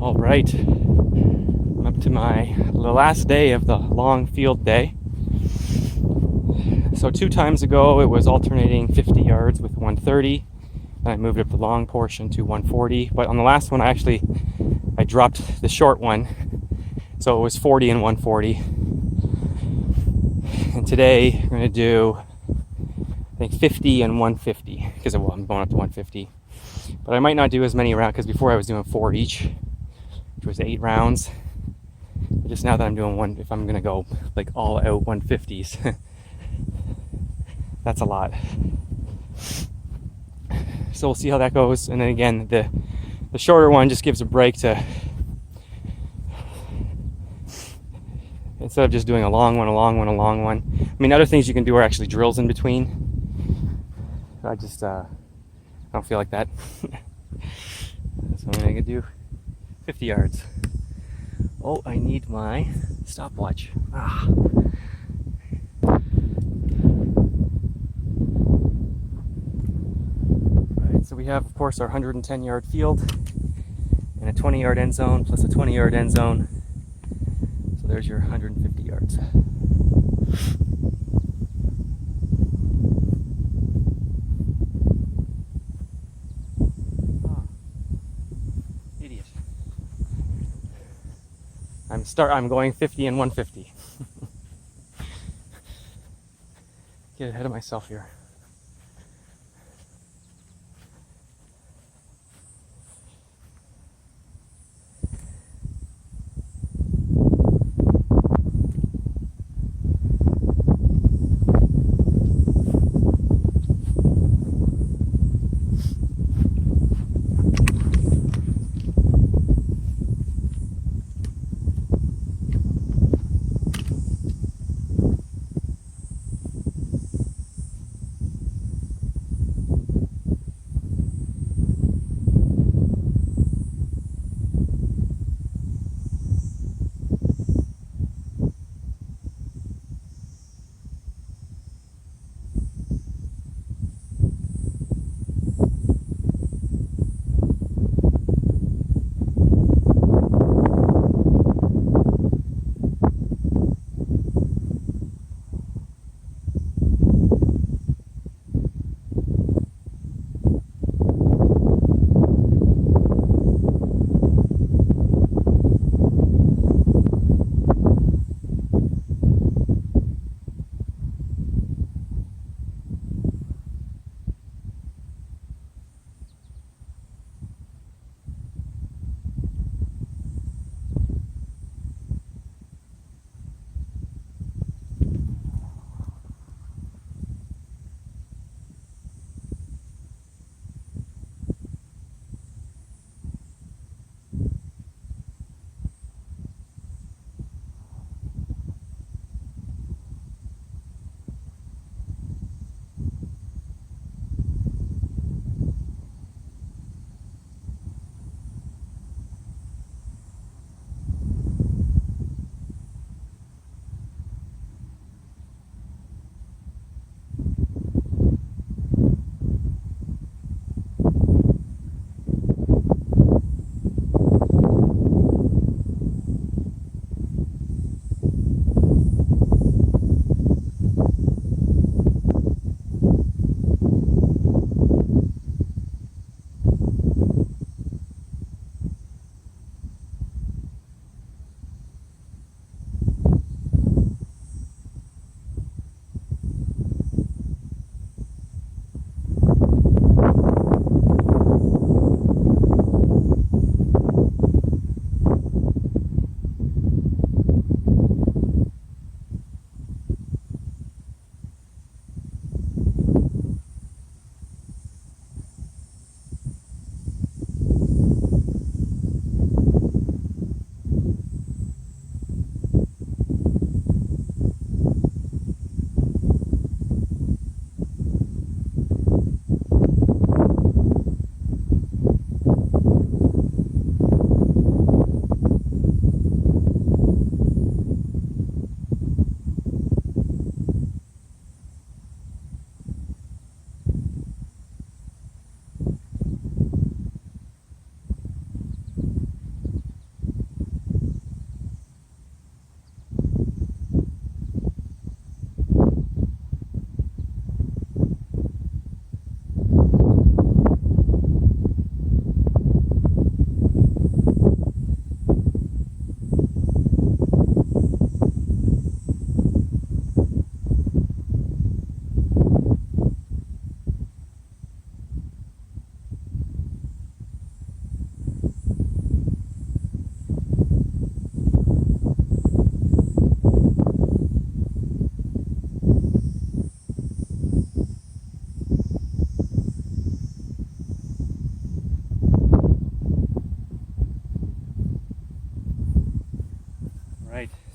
All right, I'm up to the last day of the long field day. So 2 times ago it was alternating 50 yards with 130. Then I moved up the long portion to 140. But on the last one I dropped the short one, so it was 40 and 140. And today I'm going to do, I think, 50 and 150 because I'm going up to 150. But I might not do as many rounds because before I was doing 4 each, which was 8 rounds. But just now that I'm doing one, if I'm going to go like all out 150s, that's a lot. So we'll see how that goes. And then again, the shorter one just gives a break to, instead of just doing a long one. I mean, other things you can do are actually drills in between. I don't feel like that. So I'm gonna do 50 yards. Oh, I need my stopwatch. Right, so we have, of course, our 110-yard field and a 20-yard end zone plus a 20-yard end zone. So there's your 150 yards. Idiot. I'm going 50 and 150. Get ahead of myself here.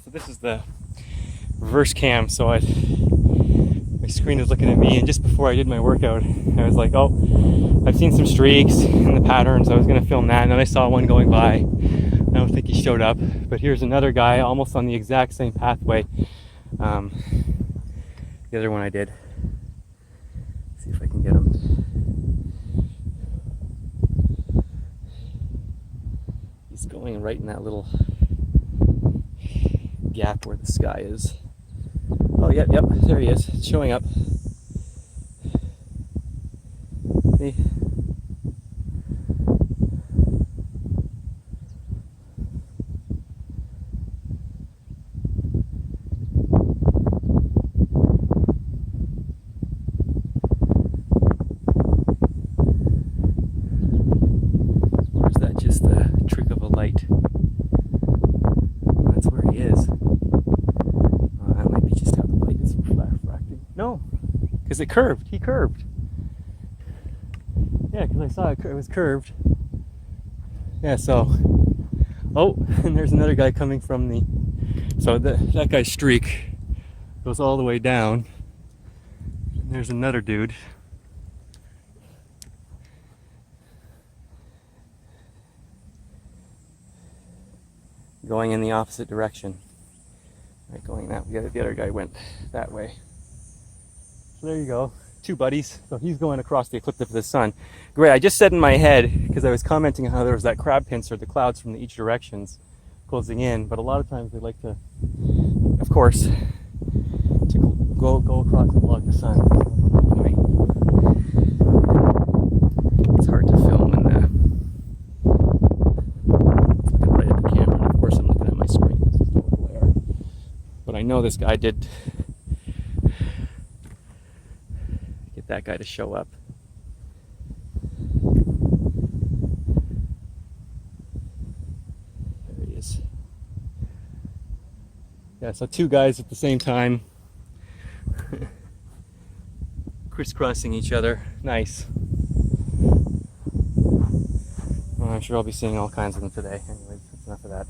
So this is the reverse cam. So my screen is looking at me, and just before I did my workout, I was like, oh, I've seen some streaks in the patterns. I was going to film that, and then I saw one going by. I don't think he showed up, but here's another guy almost on the exact same pathway. The other one I did. Let's see if I can get him. He's going right in that little gap where the sky is. Oh, yep, there he is. It's showing up. See? Or is that just the trick of a light? That's where he is. That might be just how the light is refracting. No, because it curved. He curved. Yeah, because I saw it was curved. Yeah, so. Oh, and there's another guy coming from the. So that guy's streak goes all the way down. And there's another dude. Going in the opposite direction. Right, going that way. The other guy went that way. So there you go. Two buddies. So he's going across the ecliptic of the sun. Great. I just said in my head, because I was commenting on how there was that crab pincer, the clouds from each directions closing in, but a lot of times they like to, of course, to go across and block the sun. It's hard to film in the looking right at the camera, and of course I'm looking at my screen. It's just a little glare. But I know this guy did get that guy to show up. There he is. Yeah, so two guys at the same time. Crisscrossing each other. Nice. Well, I'm sure I'll be seeing all kinds of them today. Anyway, that's enough of that.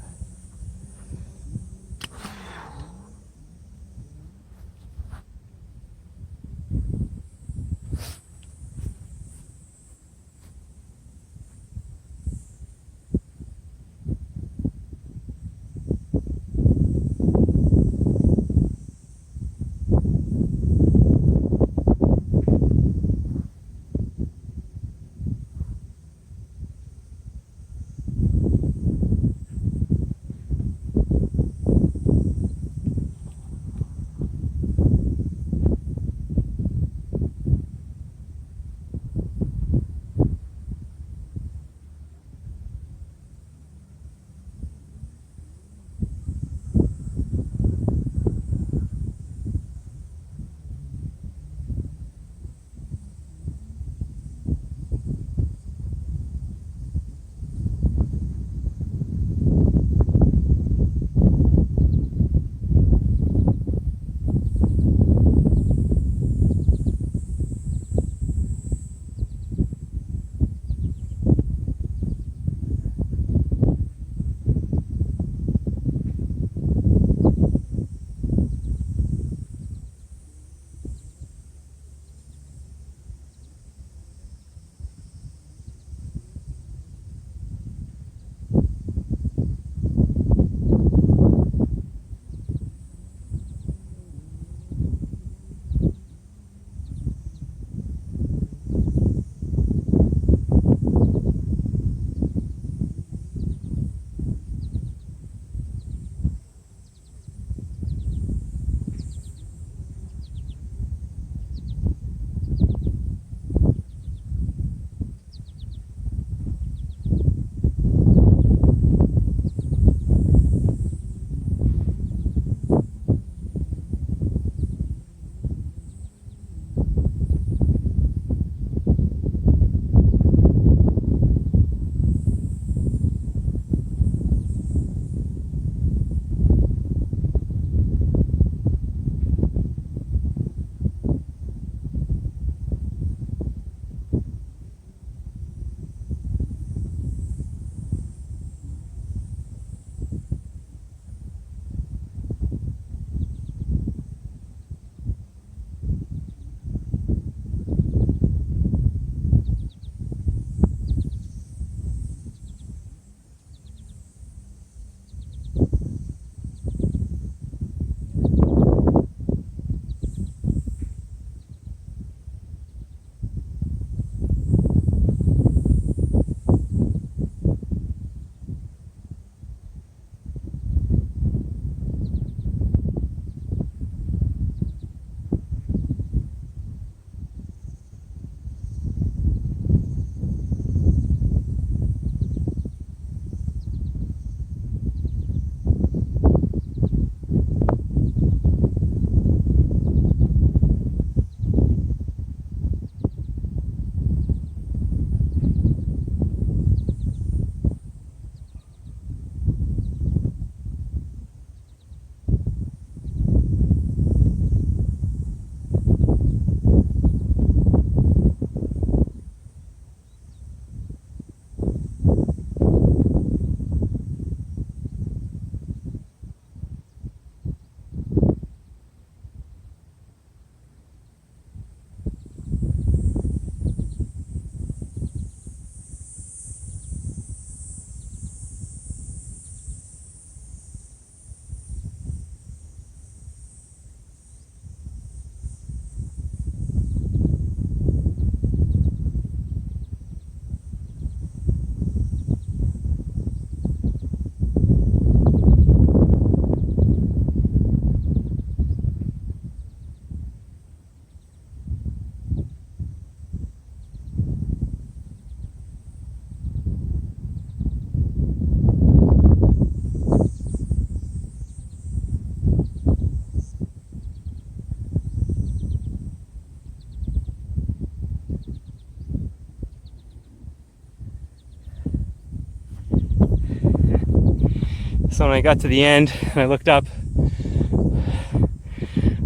So when I got to the end and I looked up,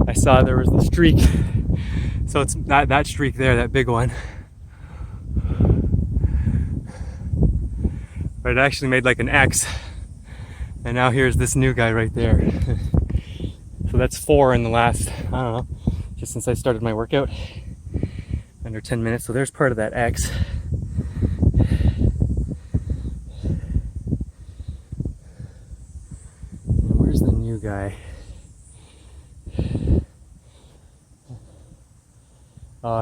I saw there was the streak. So it's not that streak there, that big one. But it actually made like an X. And now here's this new guy right there. So that's 4 in the last, I don't know, just since I started my workout. Under 10 minutes. So there's part of that X. And where's the new guy?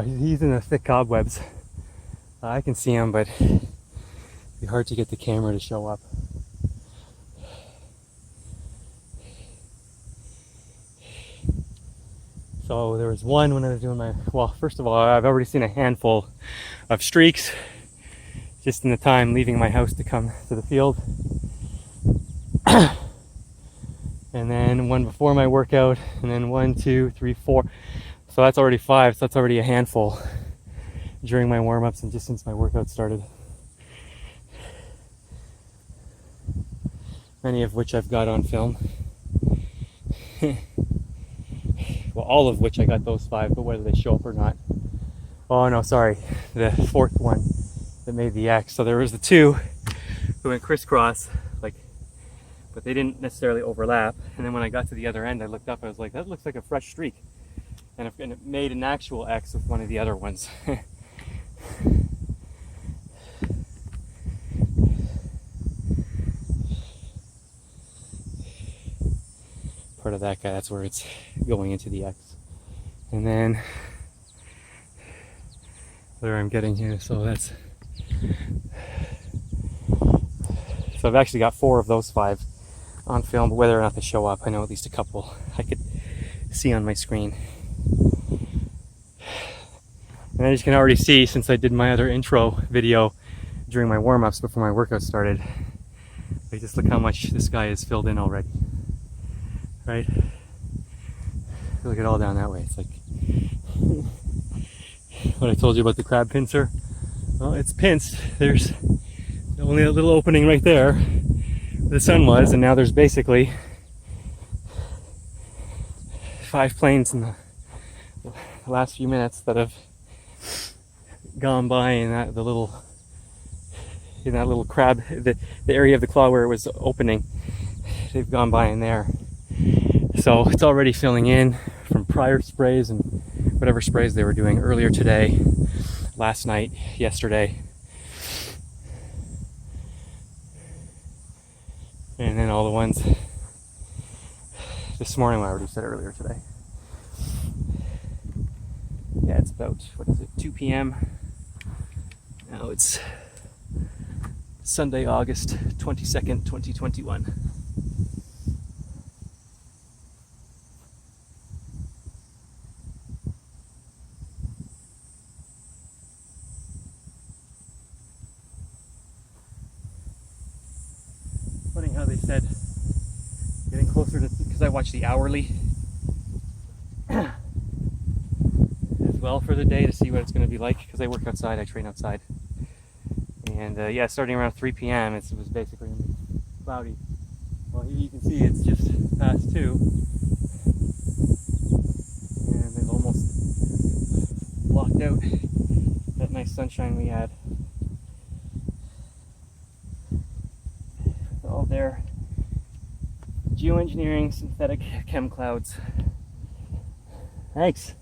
He's in the thick cobwebs. I can see him, but it'd be hard to get the camera to show up. So there was one when I was doing my, well, first of all, I've already seen a handful of streaks just in the time leaving my house to come to the field. And then one before my workout, and then 1, 2, 3, 4. So that's already 5, so that's already a handful during my warm-ups and just since my workout started. Many of which I've got on film. Well, all of which I got those 5, but whether they show up or not. Oh no, sorry, the 4th one that made the X. So there was the 2 who went crisscross, like, but they didn't necessarily overlap. And then when I got to the other end, I looked up, I was like, that looks like a fresh streak. And it made an actual X with one of the other ones. Part of that guy, that's where it's going into the X. And then where I'm getting here, so that's, so I've actually got 4 of those 5 on film, but whether or not they show up, I know at least a couple I could see on my screen. And as you can already see, since I did my other intro video during my warm-ups before my workout started, like, just look how much this guy is filled in already. Right? Look at all down that way. It's like what I told you about the crab pincer. Well, it's pinched. There's only a little opening right there where the sun was, and now there's basically 5 planes in the last few minutes that have gone by in that little crab, the area of the claw where it was opening. They've gone by in there. So it's already filling in from prior sprays and whatever sprays they were doing earlier today, last night, yesterday. And then all the ones this morning, I already said earlier today. Yeah, it's about, what is it, 2 p.m. Now it's Sunday, August 22nd, 2021. Funny how they said getting closer to, because I watch the hourly as well for the day to see what it's going to be like, because I work outside, I train outside. And yeah, starting around 3 p.m. it was basically cloudy. Well, here you can see it's just past 2. And they've almost blocked out that nice sunshine we had. All their geoengineering synthetic chem clouds. Thanks.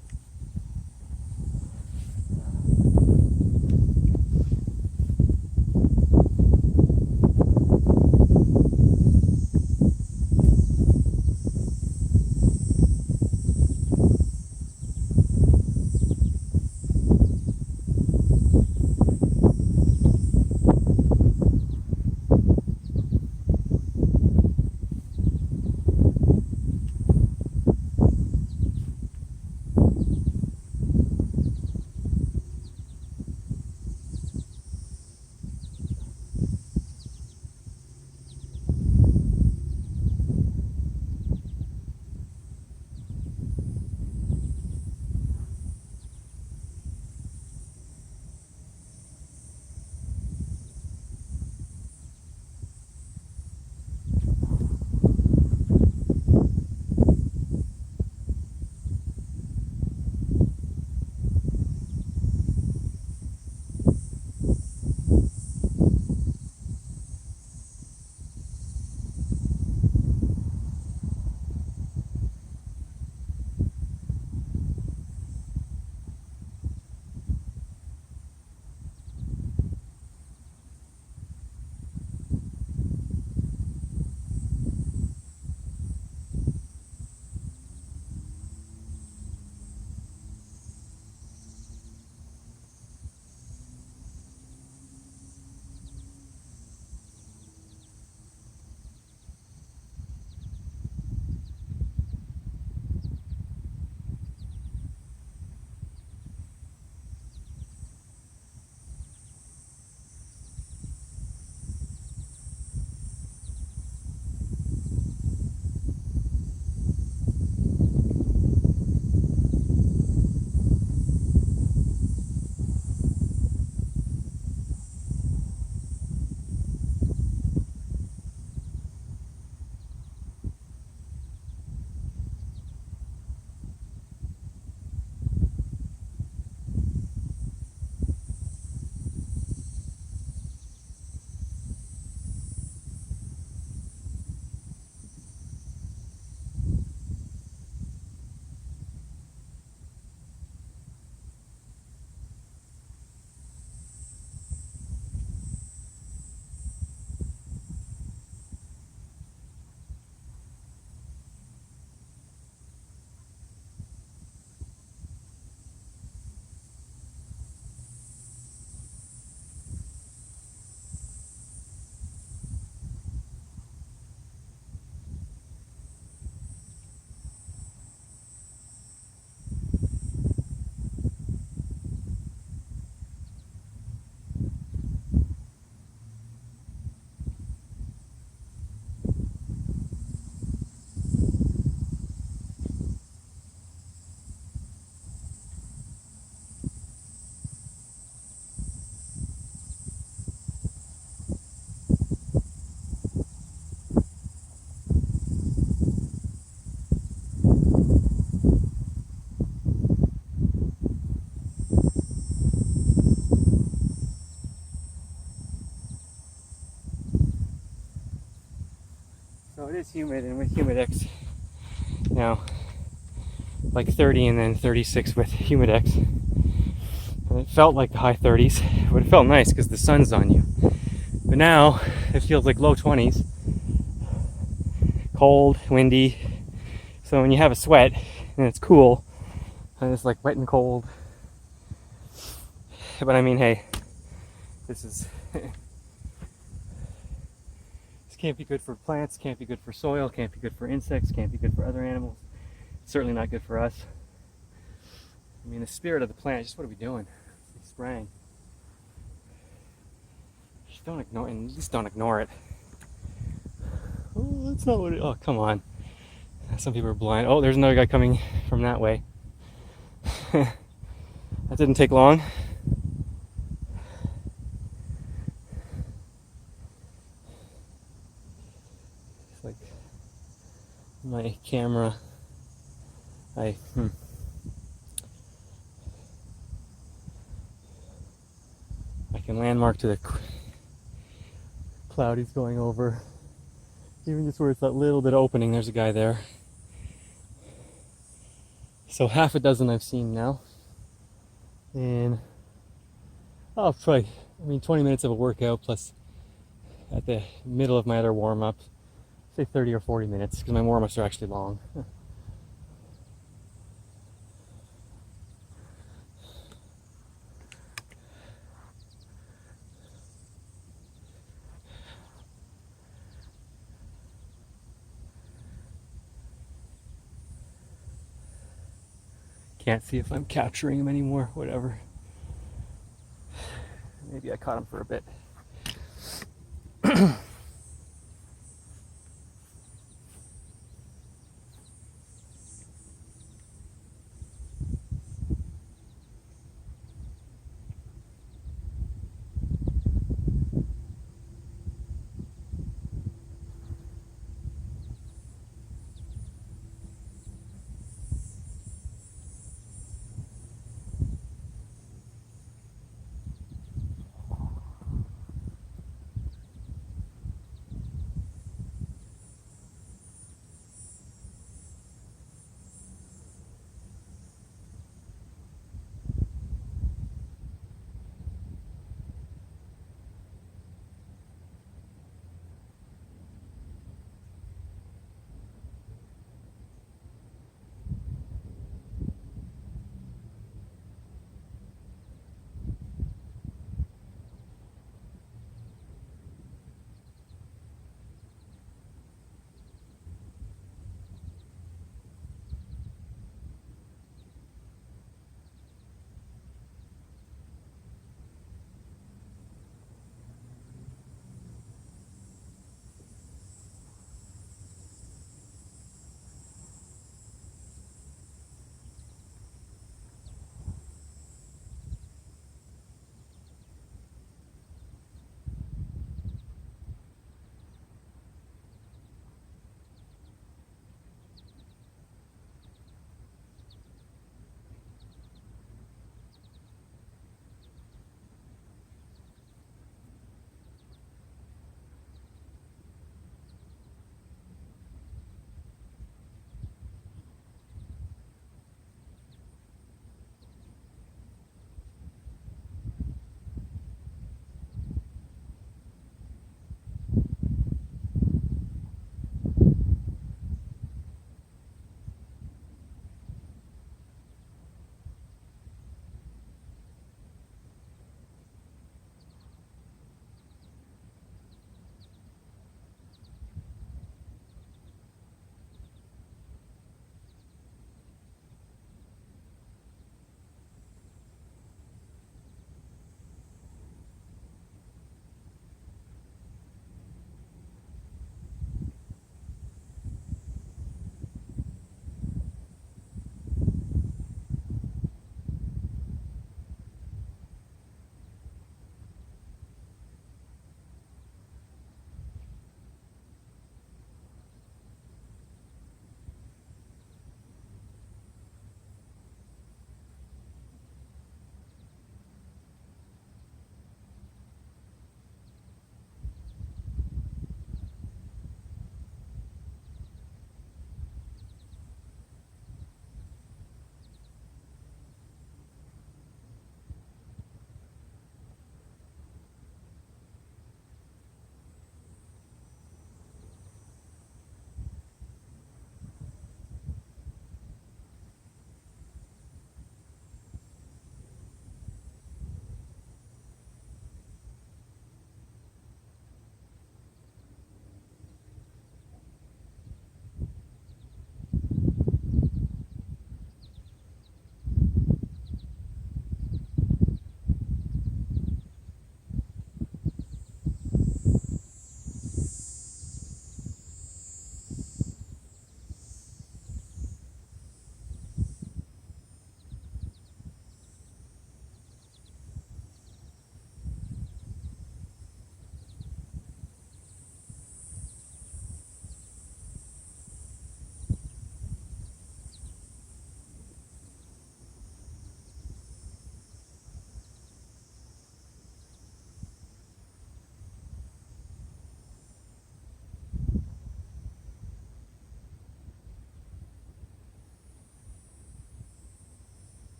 it is humid, and with Humidex, you know, like 30 and then 36 with Humidex. And it felt like the high 30s, but it felt nice because the sun's on you. But now it feels like low 20s, cold, windy. So when you have a sweat and it's cool, and it's like wet and cold. But I mean, hey, this can't be good for plants, can't be good for soil, can't be good for insects, can't be good for other animals. It's certainly not good for us. I mean, the spirit of the plant, just what are we doing? We're spraying. Just don't ignore, and just don't ignore it. Oh, that's not what it, oh, come on. Some people are blind. Oh, there's another guy coming from that way. That didn't take long. It's like my camera. I can landmark to the cloud he's going over. Even just where it's that little bit of opening, there's a guy there. So half a dozen I've seen now. And oh, probably, 20 minutes of a workout plus at the middle of my other warm-up, say 30 or 40 minutes, because my warm-ups are actually long. Can't see if I'm capturing him anymore, whatever. Maybe I caught him for a bit.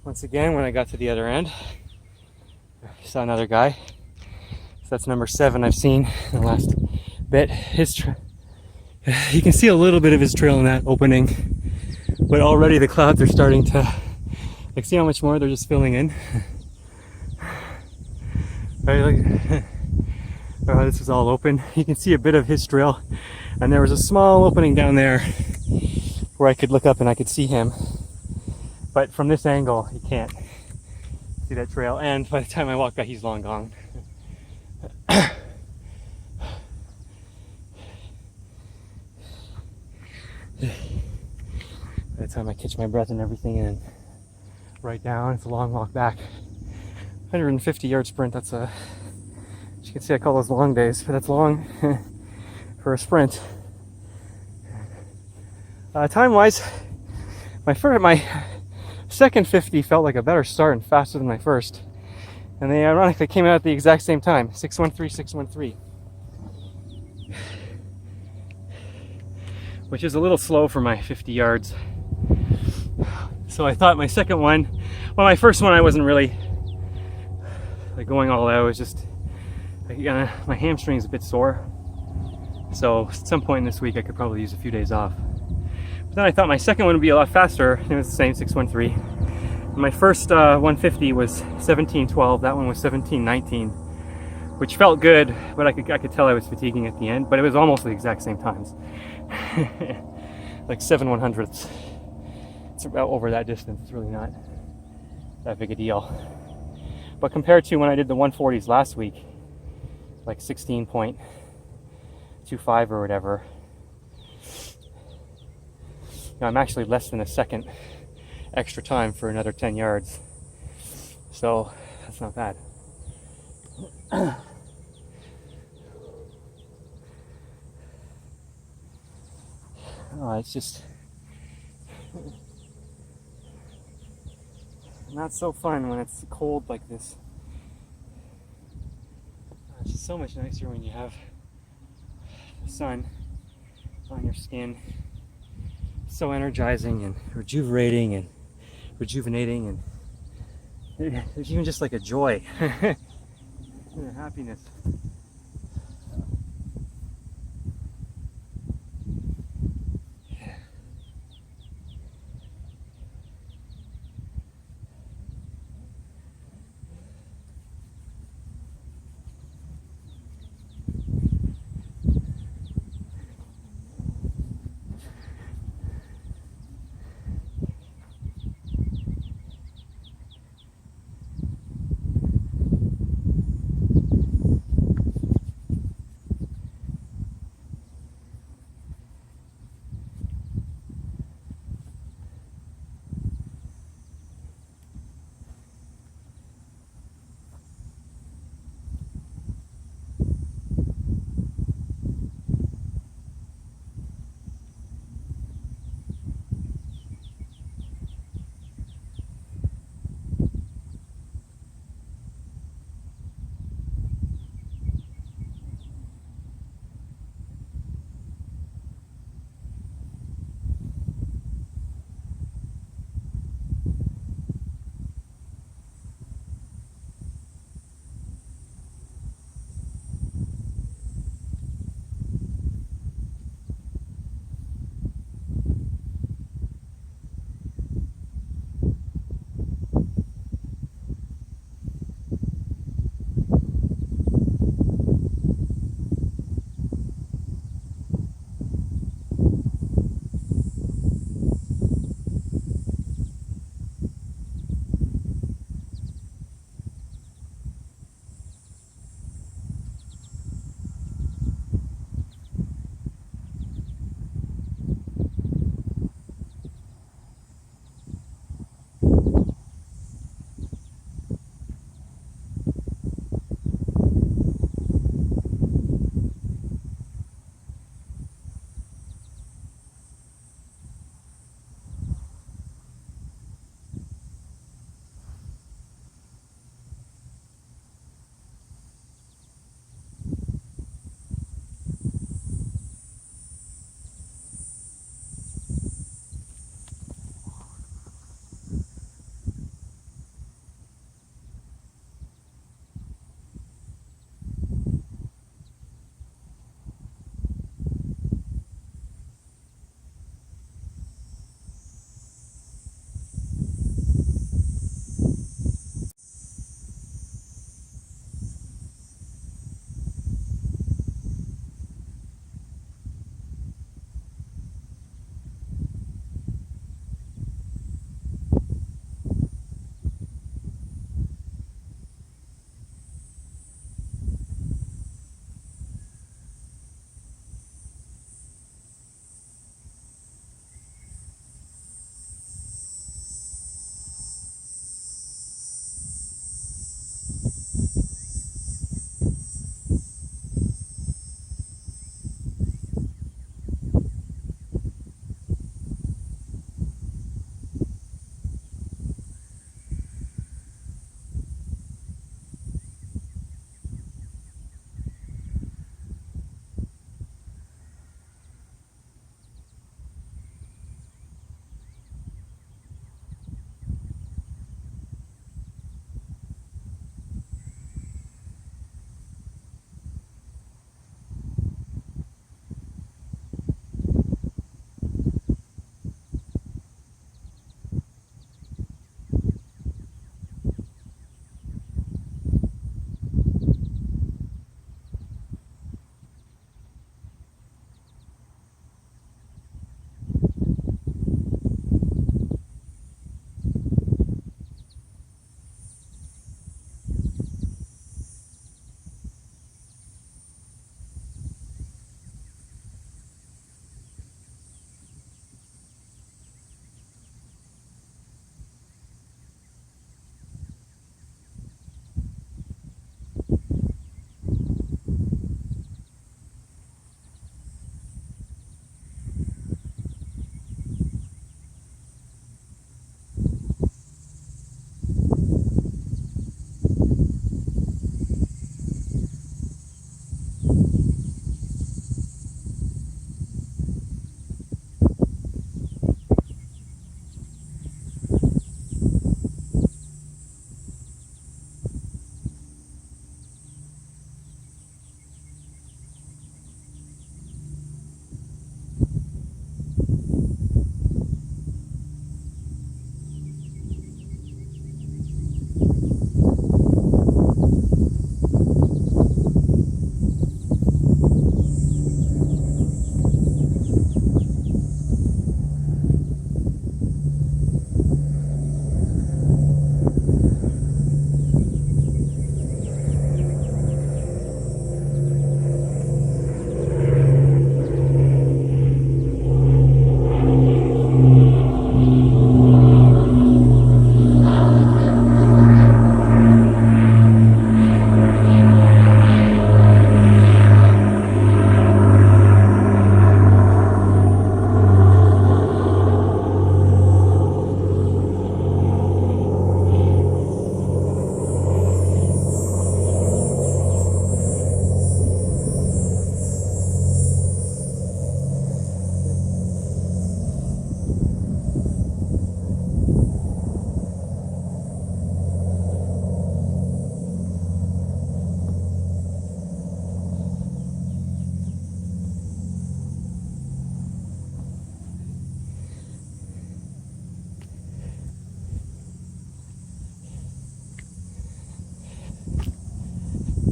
Once again, when I got to the other end, I saw another guy. So that's number 7 I've seen in the last bit. You can see a little bit of his trail in that opening, but already the clouds are starting to, like, see how much more they're just filling in. Right, like, this is all open. You can see a bit of his trail, and there was a small opening down there where I could look up and I could see him. But from this angle, you can't see that trail. And by the time I walk back, he's long gone. By the time I catch my breath and everything, and right down, it's a long walk back. 150-yard sprint. That's a, as you can see, I call those long days, but that's long for a sprint. Time-wise, my second 50 felt like a better start and faster than my first, and they ironically came out at the exact same time, 6:13, 6:13, which is a little slow for my 50 yards. So I thought my second one, well, my first one I wasn't really like going all out. It was just my hamstring's a bit sore, so at some point this week I could probably use a few days off. But then I thought my second one would be a lot faster, and it was the same, 6:13. My first 150 was 17:12. That one was 17:19, which felt good, but I could tell I was fatiguing at the end. But it was almost the exact same times, like 7/100ths. It's about over that distance. It's really not that big a deal. But compared to when I did the 140s last week, like 16.25 or whatever, I'm actually less than a second extra time for another 10 yards. So that's not bad. Oh, it's just not so fun when it's cold like this. It's just so much nicer when you have the sun on your skin. So energizing and rejuvenating and there's even just like a joy and a happiness.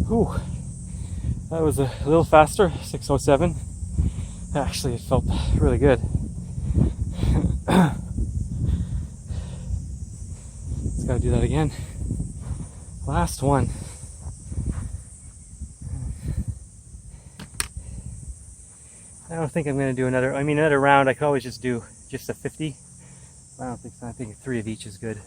Whew, that was a little faster, 6:07. Actually, it felt really good. Just gotta do that again. Last one. I don't think I'm gonna do another. I mean, another round. I could always just do just a 50. I don't think so. I think 3 of each is good.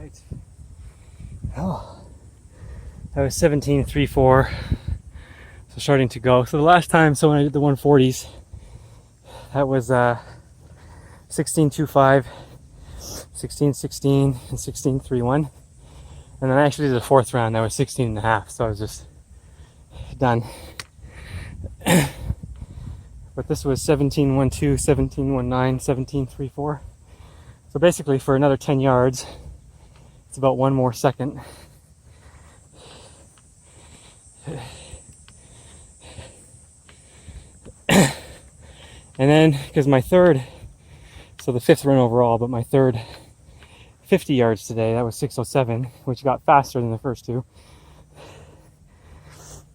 right. Oh, that was 17.34. So starting to go. So the last time, so when I did the 140s, that was 16.25, 16.16, and 16.31. And then I actually did the fourth round, that was 16.5. So I was just done. But this was 17.12, 17.19, 17.34. So basically for another 10 yards, it's about one more second. And then, because my third, so the fifth run overall, but my third 50 yards today, that was 6:07, which got faster than the first two.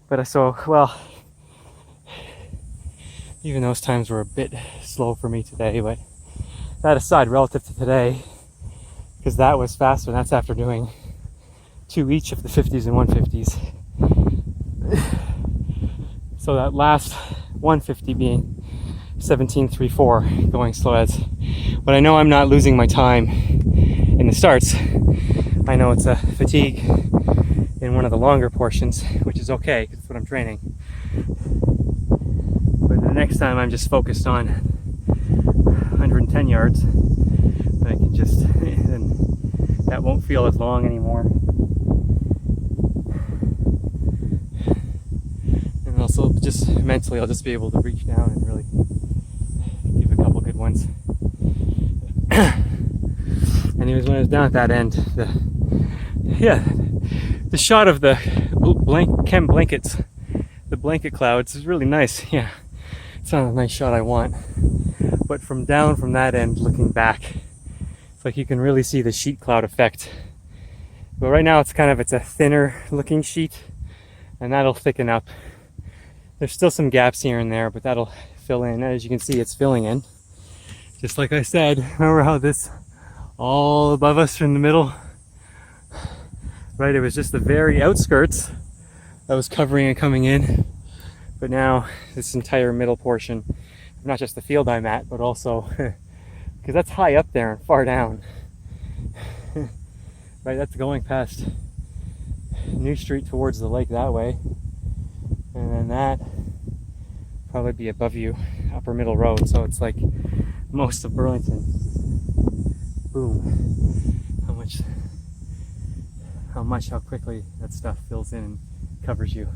But well, even those times were a bit slow for me today, but that aside, relative to today, because that was faster, and that's after doing two each of the 50s and 150s. So that last 150 being 17.34, going slow as. But I know I'm not losing my time in the starts. I know it's a fatigue in one of the longer portions, which is okay because that's what I'm training. But the next time I'm just focused on 110 yards, and I can just, and that won't feel as long anymore. And also just mentally, I'll just be able to reach down and really give a couple good ones. Anyways, when I was down at that end, the shot of the chem blankets, the blanket clouds, is really nice. Yeah, it's not a nice shot I want. But from down from that end, looking back, it's like you can really see the sheet cloud effect. But right now it's a thinner looking sheet, and that'll thicken up. There's still some gaps here and there, but that'll fill in. As you can see, it's filling in. Just like I said, remember how this all above us in the middle, right? It was just the very outskirts that was covering and coming in. But now this entire middle portion, not just the field I'm at, but also, because that's high up there and far down. Right, that's going past New Street towards the lake that way. And then that probably be above you, upper middle road. So it's like most of Burlington. Boom. How quickly that stuff fills in and covers you.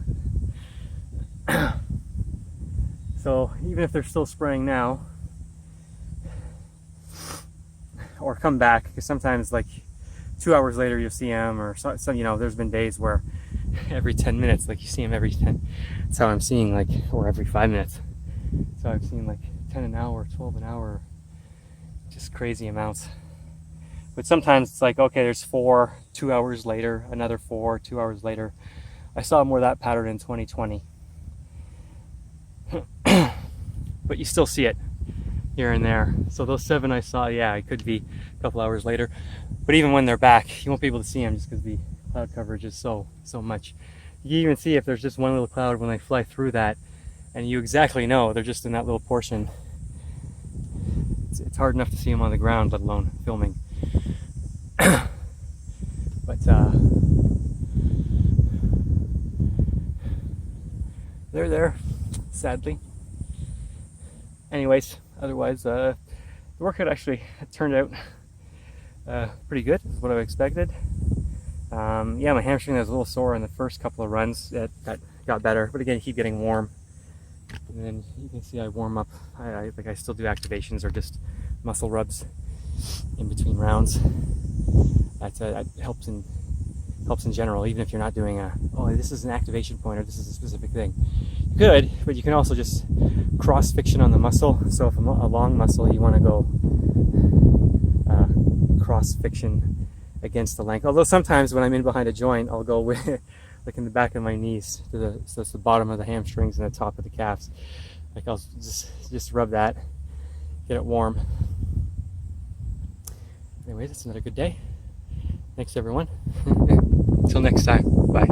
So even if they're still spraying now, or come back, because sometimes like 2 hours later you'll see them, or some, there's been days where every 10 minutes, like you see them every 10. That's how I'm seeing, like, or every 5 minutes. So I've seen like 10 an hour, 12 an hour, just crazy amounts. But sometimes it's like, okay, there's 4, 2 hours later, another 4, 2 hours later. I saw more of that pattern in 2020. But you still see it here and there. So those 7 I saw, yeah, it could be a couple hours later. But even when they're back, you won't be able to see them just because the cloud coverage is so much. You can even see if there's just one little cloud when they fly through that, and you exactly know they're just in that little portion. It's hard enough to see them on the ground, let alone filming. But they're there, sadly. Anyways, otherwise, the workout actually turned out pretty good, is what I expected. Yeah, my hamstring was a little sore in the first couple of runs. That got better, but again, keep getting warm. And then you can see I warm up. I still do activations or just muscle rubs in between rounds. That helps in general, even if you're not doing this is an activation point or this is a specific thing. You could, but you can also just cross fiction on the muscle. So if a long muscle, you want to go cross fiction against the length. Although sometimes when I'm in behind a joint, I'll go with like in the back of my knees so it's the bottom of the hamstrings and the top of the calves. Like I'll just rub that, get it warm. Anyways, it's another good day. Thanks everyone. Until next time. Bye.